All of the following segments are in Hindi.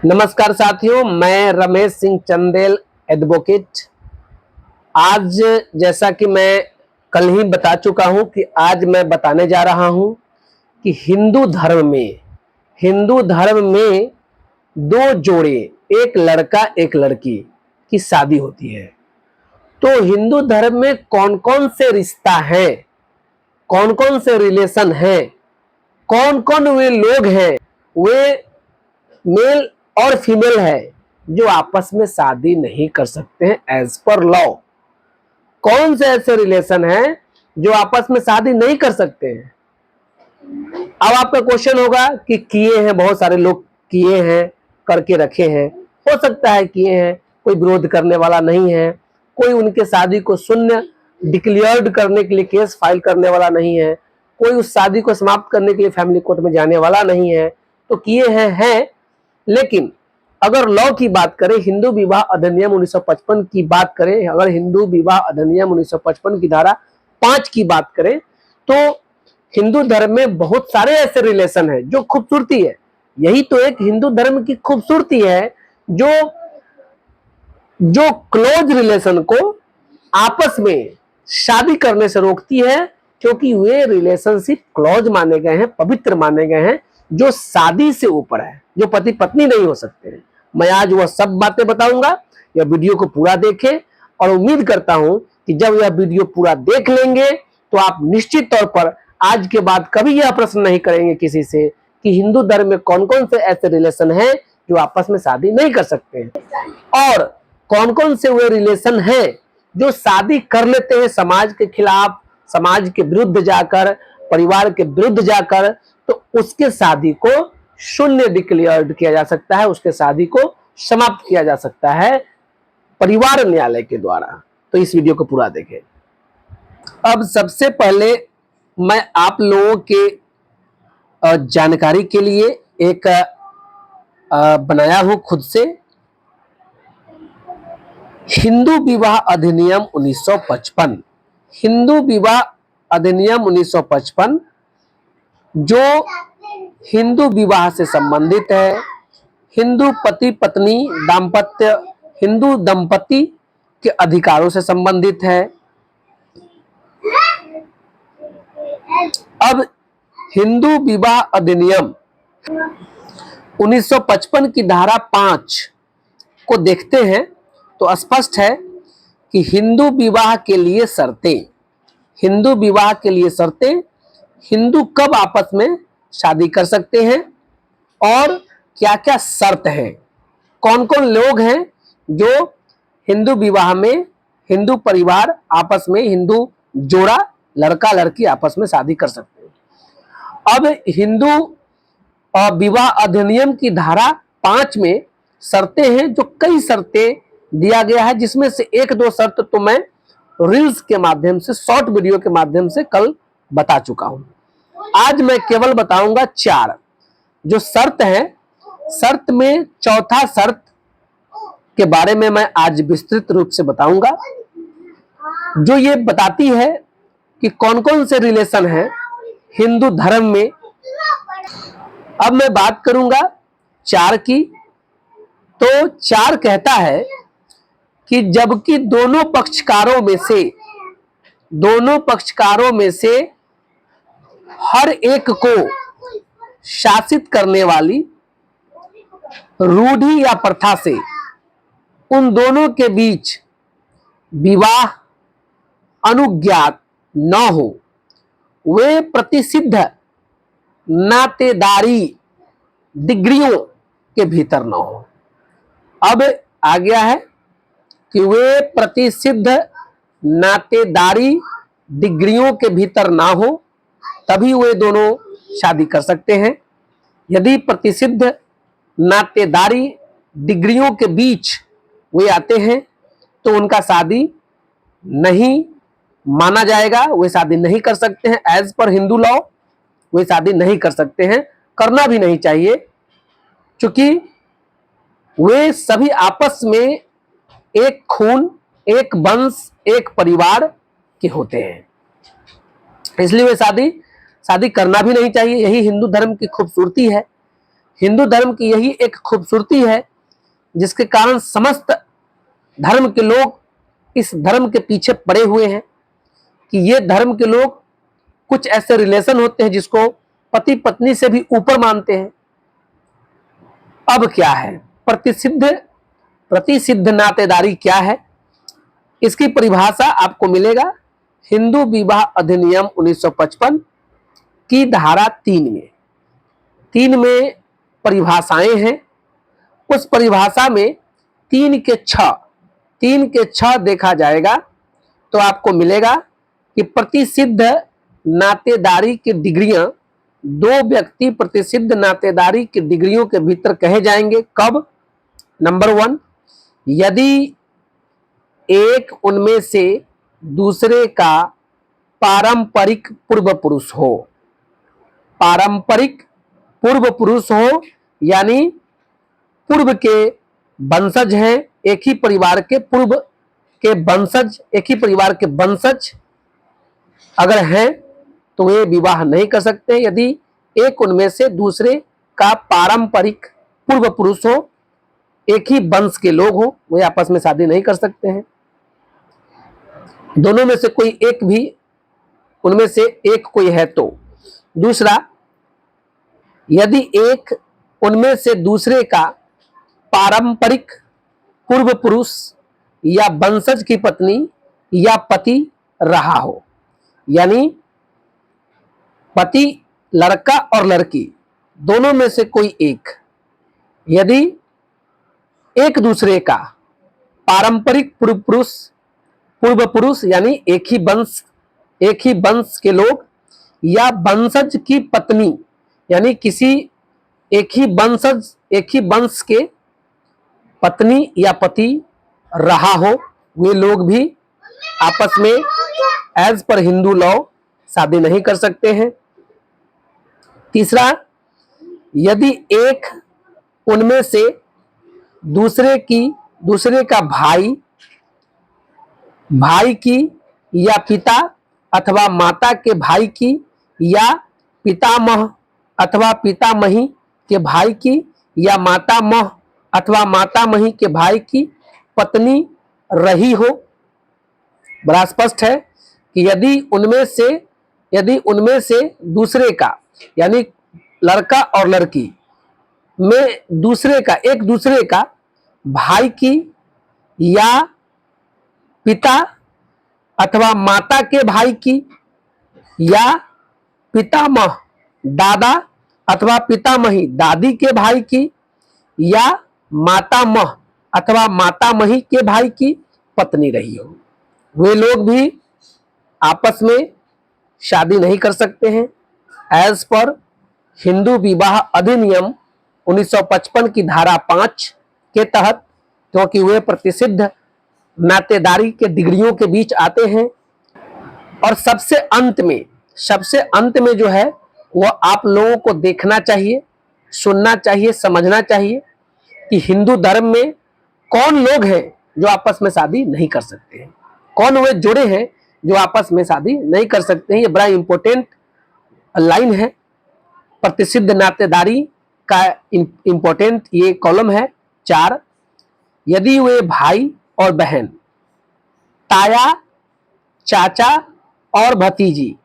नमस्कार साथियों, मैं रमेश सिंह चंदेल एडवोकेट। आज जैसा कि मैं कल ही बता चुका हूं कि आज मैं बताने जा रहा हूं कि हिंदू धर्म में दो जोड़े, एक लड़का एक लड़की की शादी होती है। तो हिंदू धर्म में कौन कौन से रिश्ता है, कौन कौन से रिलेशन है, कौन कौन वे लोग हैं, वे मेल और फीमेल है जो आपस में शादी नहीं कर सकते हैं एज पर लॉ। कौन से ऐसे रिलेशन हैं जो आपस में शादी नहीं कर सकते हैं? अब आपका क्वेश्चन होगा कि किए हैं, बहुत सारे लोग किए हैं, करके रखे हैं। हो सकता है किए हैं, कोई विरोध करने वाला नहीं है, कोई उनके शादी को शून्य डिक्लेयर्ड करने के लिए केस फाइल करने वाला नहीं है, कोई उस शादी को समाप्त करने के लिए फैमिली कोर्ट में जाने वाला नहीं है। तो किए हैं। लेकिन अगर लॉ की बात करें, हिंदू विवाह अधिनियम 1955 की बात करें, अगर हिंदू विवाह अधिनियम 1955 की धारा 5 की बात करें, तो हिंदू धर्म में बहुत सारे ऐसे रिलेशन हैं जो खूबसूरती है। यही तो एक हिंदू धर्म की खूबसूरती है, जो क्लोज रिलेशन को आपस में शादी करने से रोकती है, क्योंकि वे रिलेशनशिप क्लोज माने गए हैं, पवित्र माने गए हैं, जो शादी से ऊपर है, जो पति पत्नी नहीं हो सकते हैं। मैं आज वह सब बातें बताऊंगा। यह वीडियो को पूरा देखें और उम्मीद करता हूं कि जब यह वीडियो पूरा देख लेंगे तो आप निश्चित तौर पर आज के बाद कभी यह प्रश्न नहीं करेंगे किसी से कि हिंदू धर्म में कौन कौन से ऐसे रिलेशन हैं जो आपस में शादी नहीं कर सकते हैं, और कौन कौन से वे रिलेशन हैं जो शादी कर लेते हैं समाज के खिलाफ, समाज के विरुद्ध जाकर, परिवार के विरुद्ध जाकर। तो उसके शादी को शून्य डिक्लेयर्ड किया जा सकता है, उसके शादी को समाप्त किया जा सकता है परिवार न्यायालय के द्वारा। तो इस वीडियो को पूरा देखें। अब सबसे पहले मैं आप लोगों के जानकारी के लिए एक बनाया हूं खुद से हिंदू विवाह अधिनियम 1955। हिंदू विवाह अधिनियम 1955 जो हिंदू विवाह से संबंधित है, हिंदू पति पत्नी दाम्पत्य, हिंदू दंपति के अधिकारों से संबंधित है। अब हिंदू विवाह अधिनियम 1955 की धारा 5 को देखते हैं तो स्पष्ट है कि हिंदू विवाह के लिए शर्तें, हिंदू विवाह के लिए शर्तें, हिंदू कब आपस में शादी कर सकते हैं और क्या क्या शर्त है, कौन कौन लोग हैं जो हिंदू विवाह में, हिंदू परिवार आपस में, हिंदू जोड़ा लड़का लड़की आपस में शादी कर सकते हैं। अब हिंदू विवाह अधिनियम की धारा 5 में शर्तें हैं, जो कई शर्तें दिया गया है, जिसमें से एक दो शर्त तो मैं रील्स के माध्यम से, शॉर्ट वीडियो के माध्यम से कल बता चुका हूं। आज मैं केवल बताऊंगा 4 जो शर्त है। शर्त में चौथा शर्त के बारे में मैं आज विस्तृत रूप से बताऊंगा, जो ये बताती है कि कौन कौन से रिलेशन है हिंदू धर्म में। अब मैं बात करूंगा 4 की। तो 4 कहता है कि जबकि दोनों पक्षकारों में से हर एक को शासित करने वाली रूढ़ि या प्रथा से उन दोनों के बीच विवाह अनुज्ञात न हो, वे प्रतिसिद्ध नातेदारी डिग्रियों के भीतर न हो। अब आ गया है कि वे प्रतिसिद्ध नातेदारी डिग्रियों के भीतर ना हो, तभी वे दोनों शादी कर सकते हैं। यदि प्रतिसिद्ध नातेदारी डिग्रियों के बीच वे आते हैं तो उनका शादी नहीं माना जाएगा, वे शादी नहीं कर सकते हैं। एज पर हिंदू लॉ वे शादी नहीं कर सकते हैं, करना भी नहीं चाहिए, क्योंकि वे सभी आपस में एक खून, एक वंश, एक परिवार के होते हैं, इसलिए वे शादी करना भी नहीं चाहिए। यही हिंदू धर्म की खूबसूरती है हिंदू धर्म की यही एक खूबसूरती है जिसके कारण समस्त धर्म के लोग इस धर्म के पीछे पड़े हुए हैं कि ये धर्म के लोग कुछ ऐसे रिलेशन होते हैं जिसको पति पत्नी से भी ऊपर मानते हैं। अब क्या है प्रतिसिद्ध नातेदारी क्या है, इसकी परिभाषा आपको मिलेगा हिंदू विवाह अधिनियम 1955 की धारा 3 में। 3 में परिभाषाएं हैं। उस परिभाषा में 3 के 6 देखा जाएगा तो आपको मिलेगा कि प्रतिसिद्ध नातेदारी की डिग्रियां 2 व्यक्ति प्रतिसिद्ध नातेदारी की डिग्रियों के भीतर कहे जाएंगे। कब? नंबर 1, यदि एक उनमें से दूसरे का पारंपरिक पूर्व पुरुष हो। पारंपरिक पूर्व पुरुष हो यानी पूर्व के वंशज हैं, एक ही परिवार के पूर्व के वंशज, एक ही परिवार के वंशज अगर हैं तो वे विवाह नहीं कर सकते। यदि एक उनमें से दूसरे का पारंपरिक पूर्व पुरुष हो, एक ही वंश के लोग हो, वे आपस में शादी नहीं कर सकते हैं। दोनों में से कोई एक भी उनमें से एक कोई है तो। दूसरा, यदि एक उनमें से दूसरे का पारंपरिक पूर्व पुरुष या वंशज की पत्नी या पति रहा हो, यानी पति लड़का और लड़की दोनों में से कोई एक, यदि एक दूसरे का पारंपरिक पूर्व पुरुष यानी एक ही वंश के लोग या वंशज की पत्नी यानी किसी एक ही वंश के पत्नी या पति रहा हो, वे लोग भी आपस में एज पर हिंदू लॉ शादी नहीं कर सकते हैं। तीसरा, यदि एक उनमें से दूसरे का भाई की या पिता अथवा माता के भाई की या पितामह अथवा पितामही के भाई की या मातामह अथवा मातामही के भाई की पत्नी रही हो। बड़ा स्पष्ट है कि यदि उनमें से दूसरे का यानी लड़का और लड़की में एक दूसरे का भाई की या पिता अथवा माता के भाई की या पितामह दादा अथवा पितामही दादी के भाई की या मातामह अथवा मातामही के भाई की पत्नी रही हो, वे लोग भी आपस में शादी नहीं कर सकते हैं एज पर हिंदू विवाह अधिनियम 1955 की धारा 5 के तहत, क्योंकि वे प्रतिसिद्ध नातेदारी के डिग्रियों के बीच आते हैं। और सबसे अंत में जो है वो आप लोगों को देखना चाहिए, सुनना चाहिए, समझना चाहिए कि हिंदू धर्म में कौन लोग हैं जो आपस में शादी नहीं कर सकते हैं, कौन वे जोड़े हैं जो आपस में शादी नहीं कर सकते हैं। ये बड़ा इंपॉर्टेंट लाइन है, प्रतिसिद्ध नातेदारी का इंपॉर्टेंट ये कॉलम है 4। यदि वे भाई और बहन, ताया चाचा और भतीजी,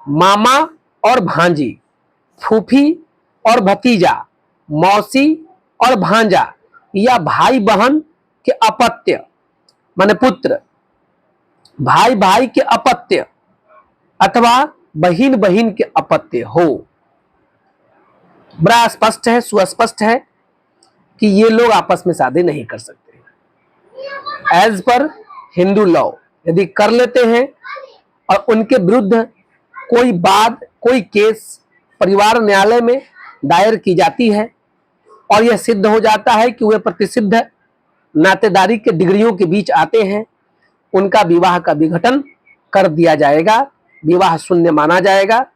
मामा और भांजी, फूफी और भतीजा, मौसी और भांजा या भाई बहन के अपत्य माने पुत्र, भाई के अपत्य अथवा बहन के अपत्य हो। बड़ा स्पष्ट है, सुस्पष्ट है कि ये लोग आपस में शादी नहीं कर सकते एज पर हिंदू लॉ। यदि कर लेते हैं और उनके विरुद्ध कोई केस परिवार न्यायालय में दायर की जाती है और यह सिद्ध हो जाता है कि वे प्रतिसिद्ध नातेदारी के डिग्रियों के बीच आते हैं, उनका विवाह का विघटन कर दिया जाएगा, विवाह शून्य माना जाएगा,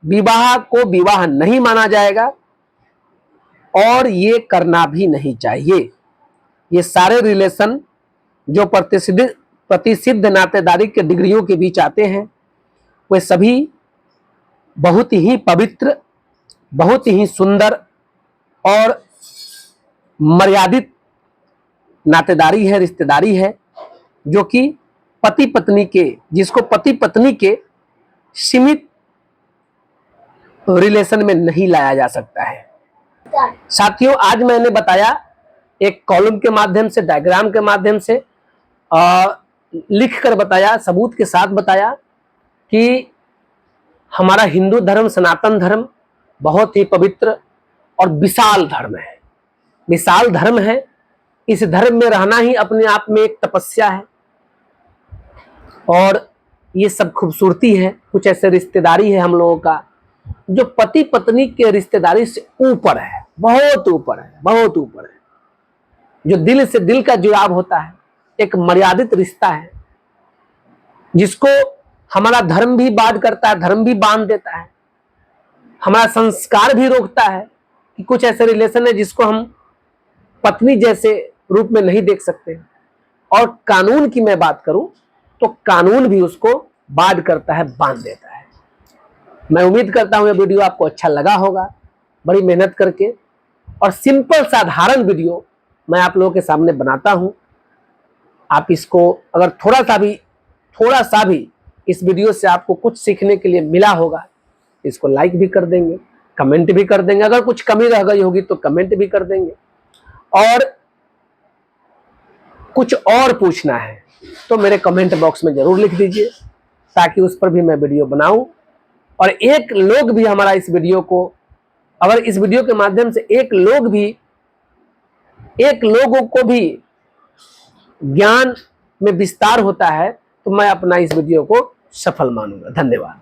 विवाह को विवाह नहीं माना जाएगा और ये करना भी नहीं चाहिए। ये सारे रिलेशन जो प्रतिसिद्ध नातेदारी के डिग्रियों के बीच आते हैं वे सभी बहुत ही पवित्र, बहुत ही सुंदर और मर्यादित नातेदारी है, रिश्तेदारी है, जो कि पति पत्नी के, जिसको पति पत्नी के सीमित रिलेशन में नहीं लाया जा सकता है। साथियों, आज मैंने बताया एक कॉलम के माध्यम से, डायग्राम के माध्यम से लिख कर बताया, सबूत के साथ बताया कि हमारा हिंदू धर्म, सनातन धर्म बहुत ही पवित्र और विशाल धर्म है, विशाल धर्म है। इस धर्म में रहना ही अपने आप में एक तपस्या है और ये सब खूबसूरती है। कुछ ऐसे रिश्तेदारी है हम लोगों का जो पति पत्नी के रिश्तेदारी से ऊपर है, बहुत ऊपर है, बहुत ऊपर है, जो दिल से दिल का जुड़ाव होता है, एक मर्यादित रिश्ता है जिसको हमारा धर्म भी बाध करता है, धर्म भी बांध देता है, हमारा संस्कार भी रोकता है कि कुछ ऐसे रिलेशन है जिसको हम पत्नी जैसे रूप में नहीं देख सकते। और कानून की मैं बात करूं तो कानून भी उसको बाध करता है, बांध देता है। मैं उम्मीद करता हूं यह वीडियो आपको अच्छा लगा होगा। बड़ी मेहनत करके और सिंपल साधारण वीडियो मैं आप लोगों के सामने बनाता हूं। आप इसको अगर थोड़ा सा भी इस वीडियो से आपको कुछ सीखने के लिए मिला होगा, इसको लाइक भी कर देंगे, कमेंट भी कर देंगे। अगर कुछ कमी रह गई होगी तो कमेंट भी कर देंगे। और कुछ और पूछना है तो मेरे कमेंट बॉक्स में जरूर लिख दीजिए, ताकि उस पर भी मैं वीडियो बनाऊं। और एक लोग भी हमारा इस वीडियो को, अगर इस वीडियो के माध्यम से एक लोगों को भी ज्ञान में विस्तार होता है तो मैं अपना इस वीडियो को सफल मानूंगा। धन्यवाद।